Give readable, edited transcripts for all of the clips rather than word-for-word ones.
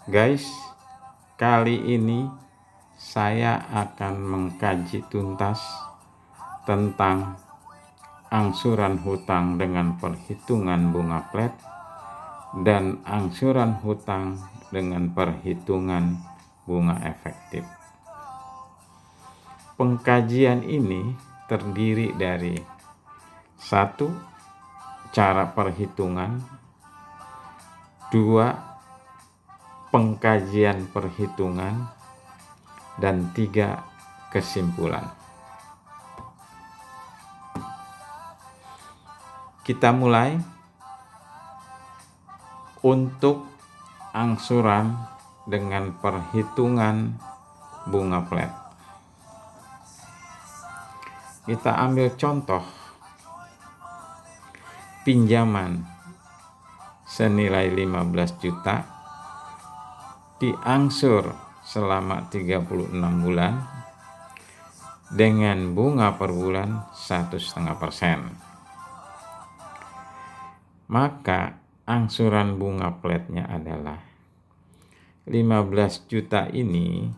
Guys, kali ini saya akan mengkaji tuntas tentang angsuran hutang dengan perhitungan bunga flat dan angsuran hutang dengan perhitungan bunga efektif. Pengkajian ini terdiri dari 1. Cara perhitungan, 2. Pengkajian perhitungan, dan 3. Kesimpulan. Kita mulai. Untuk angsuran dengan perhitungan bunga flat, kita ambil contoh pinjaman senilai 15 juta diangsur selama 36 bulan dengan bunga per bulan 1,5%. Maka angsuran bunga flatnya adalah 15 juta ini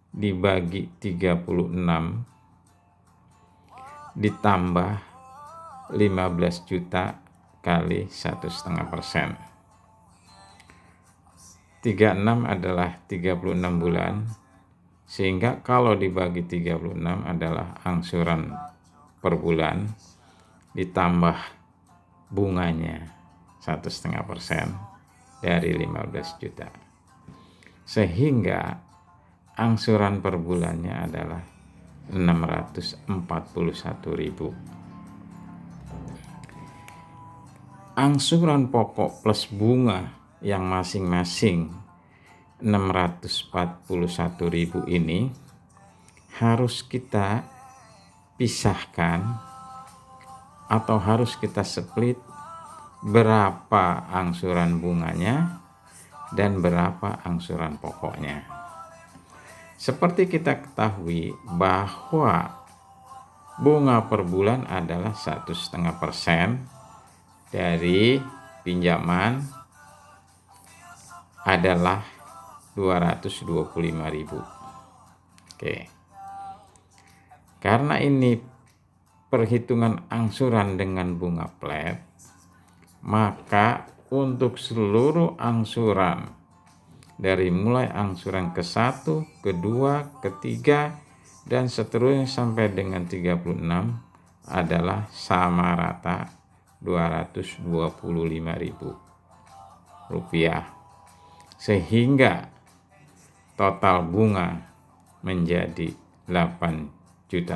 dibagi 36 ditambah 15 juta kali 1,5%. 36 adalah 36 bulan, sehingga kalau dibagi 36 adalah angsuran per bulan ditambah bunganya 1,5% dari 15 juta. Sehingga angsuran per bulannya adalah 641.000. Angsuran pokok plus bunga yang masing-masing 641.000 ini harus kita pisahkan atau harus kita split berapa angsuran bunganya dan berapa angsuran pokoknya. Seperti kita ketahui bahwa bunga per bulan adalah 1,5% dari pinjaman adalah 225.000. Oke. Karena ini perhitungan angsuran dengan bunga flat, maka untuk seluruh angsuran dari mulai angsuran ke-1, ke-2, ke-3 dan seterusnya sampai dengan 36 adalah sama rata 225.000 rupiah, sehingga total bunga menjadi 8.100.000,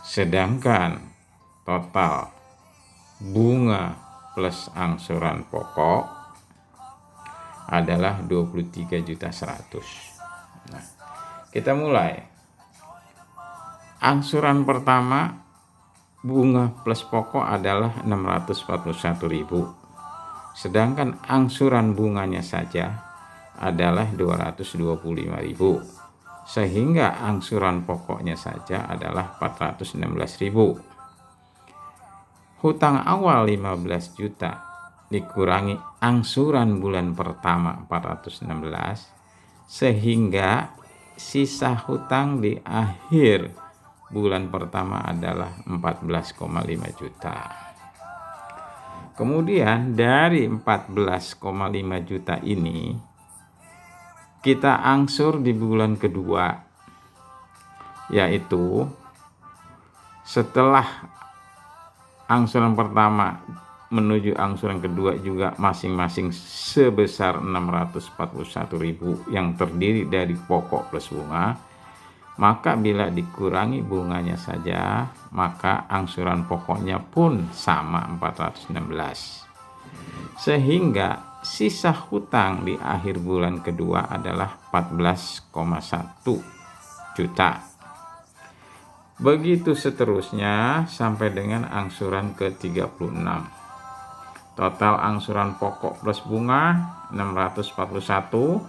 sedangkan total bunga plus angsuran pokok adalah 23.100.000. Nah, kita mulai. Angsuran pertama bunga plus pokok adalah 641.000. Sedangkan angsuran bunganya saja adalah 225.000. Sehingga angsuran pokoknya saja adalah 416.000. Hutang awal 15 juta dikurangi angsuran bulan pertama 416, sehingga sisa hutang di akhir bulan pertama adalah 14,5 juta. Kemudian dari 14,5 juta ini kita angsur di bulan kedua, yaitu setelah angsuran pertama menuju angsuran kedua juga masing-masing sebesar 641.000 yang terdiri dari pokok plus bunga, maka bila dikurangi bunganya saja, maka angsuran pokoknya pun sama 416. Sehingga sisa hutang di akhir bulan kedua adalah 14,1 juta. Begitu seterusnya sampai dengan angsuran ke-36. Total angsuran pokok plus bunga 641,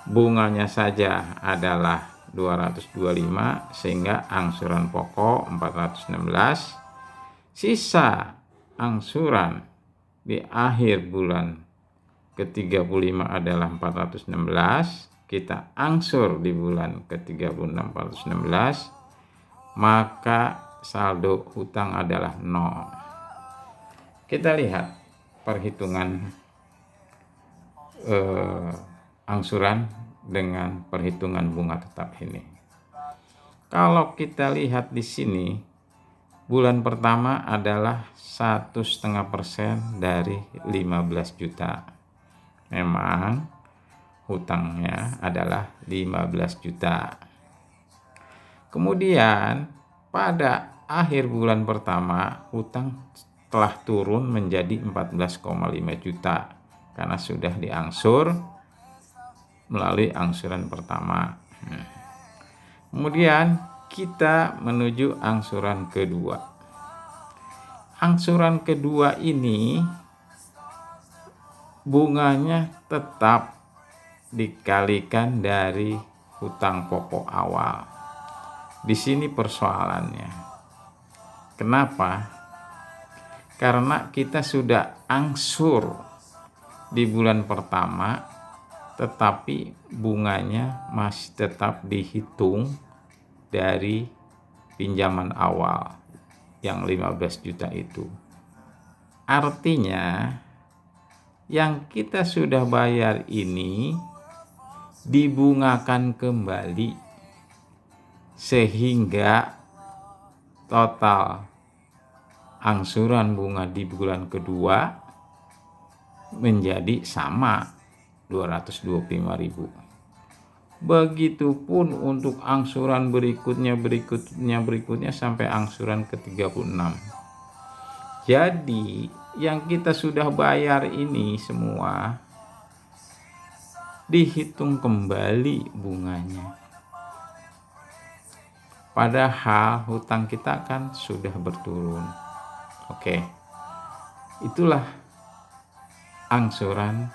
bunganya saja adalah 225, sehingga angsuran pokok 416. Sisa angsuran di akhir bulan ke-35 adalah 416, kita angsur di bulan ke-36 416, maka saldo hutang adalah 0. Kita lihat perhitungan angsuran dengan perhitungan bunga tetap ini. Kalau kita lihat di sini, bulan pertama adalah 1,5% dari 15 juta. Memang hutangnya adalah 15 juta. Kemudian pada akhir bulan pertama hutang telah turun menjadi 14,5 juta karena sudah diangsur melalui angsuran pertama. Kemudian kita menuju angsuran kedua. Angsuran kedua ini bunganya tetap dikalikan dari hutang pokok awal. Di sini persoalannya. Kenapa? Karena kita sudah angsur di bulan pertama, tetapi bunganya masih tetap dihitung dari pinjaman awal yang 15 juta itu. Artinya yang kita sudah bayar ini dibungakan kembali sehingga total angsuran bunga di bulan kedua menjadi sama 225.000. Begitupun untuk angsuran berikutnya sampai angsuran ke-36. Jadi yang kita sudah bayar ini semua dihitung kembali bunganya. Padahal hutang kita kan sudah berturun. Oke. Itulah angsuran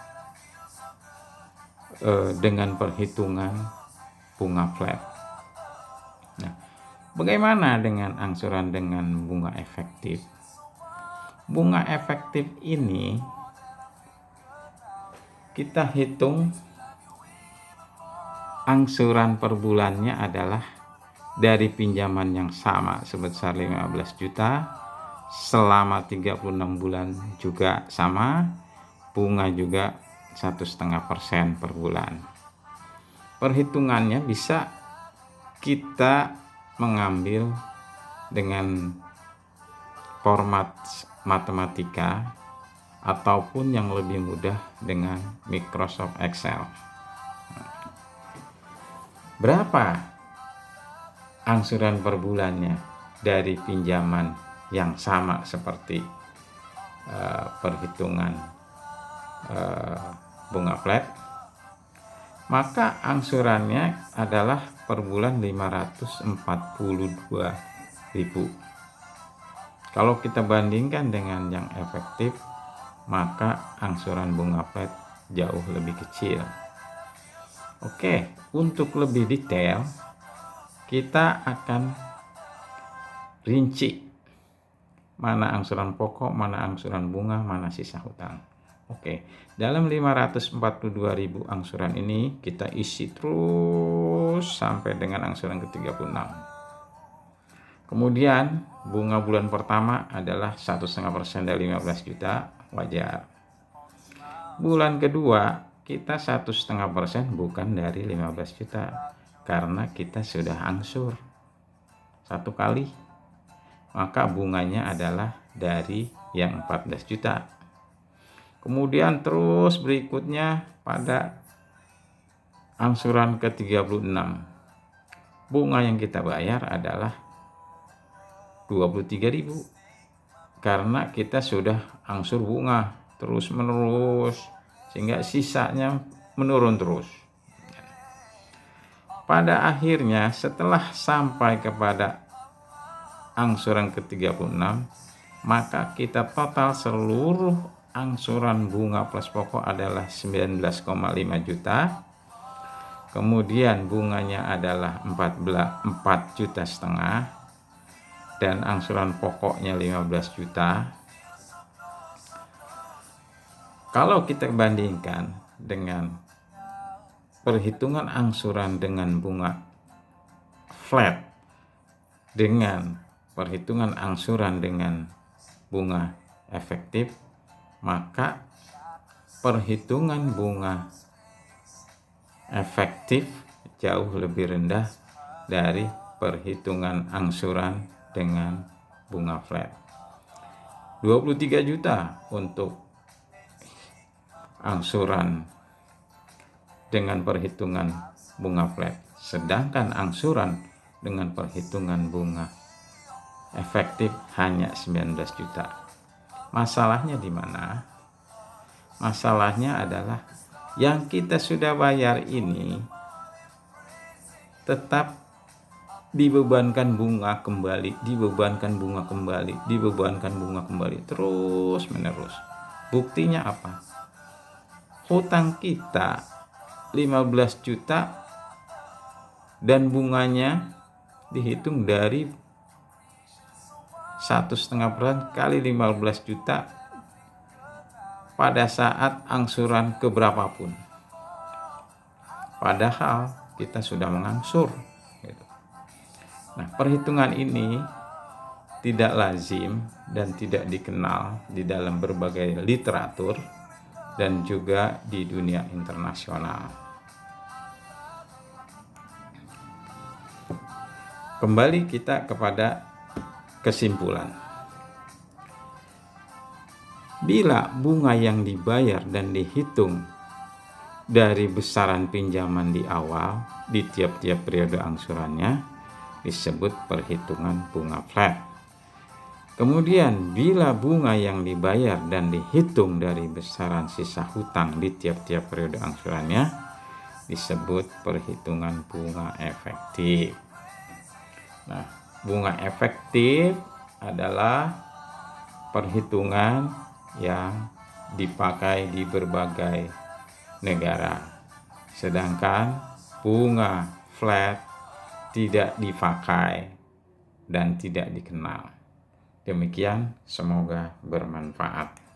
dengan perhitungan bunga flat. Nah, bagaimana dengan angsuran dengan bunga efektif? Bunga efektif ini kita hitung angsuran per bulannya adalah dari pinjaman yang sama sebesar 15 juta selama 36 bulan juga sama, bunga juga 1,5% per bulan. Perhitungannya bisa kita mengambil dengan format matematika ataupun yang lebih mudah dengan Microsoft Excel. Berapa angsuran per bulannya dari pinjaman yang sama seperti perhitungan bunga flat? Maka angsurannya adalah per bulan 542.000. Kalau kita bandingkan dengan yang efektif, maka angsuran bunga flat jauh lebih kecil. Oke, untuk lebih detail kita akan rinci mana angsuran pokok, mana angsuran bunga, mana sisa hutang. Oke, dalam 542.000 angsuran ini kita isi terus sampai dengan angsuran ke-36. Kemudian bunga bulan pertama adalah 1,5% dari 15 juta, wajar. Bulan kedua kita 1,5% bukan dari 15 juta karena kita sudah angsur satu kali, maka bunganya adalah dari yang 14 juta. Kemudian terus berikutnya pada angsuran ke-36, bunga yang kita bayar adalah 23.000 karena kita sudah angsur bunga terus menerus sehingga sisanya menurun terus. Pada akhirnya setelah sampai kepada angsuran ke-36, maka kita total seluruh angsuran bunga plus pokok adalah 19,5 juta. Kemudian bunganya adalah 4,5 juta dan angsuran pokoknya 15 juta. Kalau kita bandingkan dengan perhitungan angsuran dengan bunga flat dengan perhitungan angsuran dengan bunga efektif, maka perhitungan bunga efektif jauh lebih rendah dari perhitungan angsuran dengan bunga flat. 23 juta untuk angsuran dengan perhitungan bunga flat, sedangkan angsuran dengan perhitungan bunga efektif hanya 19 juta. Masalahnya di mana? Masalahnya adalah yang kita sudah bayar ini tetap dibebankan bunga kembali, terus menerus. Buktinya apa? Hutang kita 15 juta dan bunganya dihitung dari 1,5% kali 15 juta pada saat angsuran keberapapun. Padahal kita sudah mengangsur. Nah, perhitungan ini tidak lazim dan tidak dikenal di dalam berbagai literatur dan juga di dunia internasional. Kembali kita kepada kesimpulan. Bila bunga yang dibayar dan dihitung dari besaran pinjaman di awal di tiap-tiap periode angsurannya disebut perhitungan bunga flat. Kemudian bila bunga yang dibayar dan dihitung dari besaran sisa hutang di tiap-tiap periode angsurannya disebut perhitungan bunga efektif. Nah, bunga efektif adalah perhitungan yang dipakai di berbagai negara, sedangkan bunga flat tidak dipakai dan tidak dikenal. Demikian, semoga bermanfaat.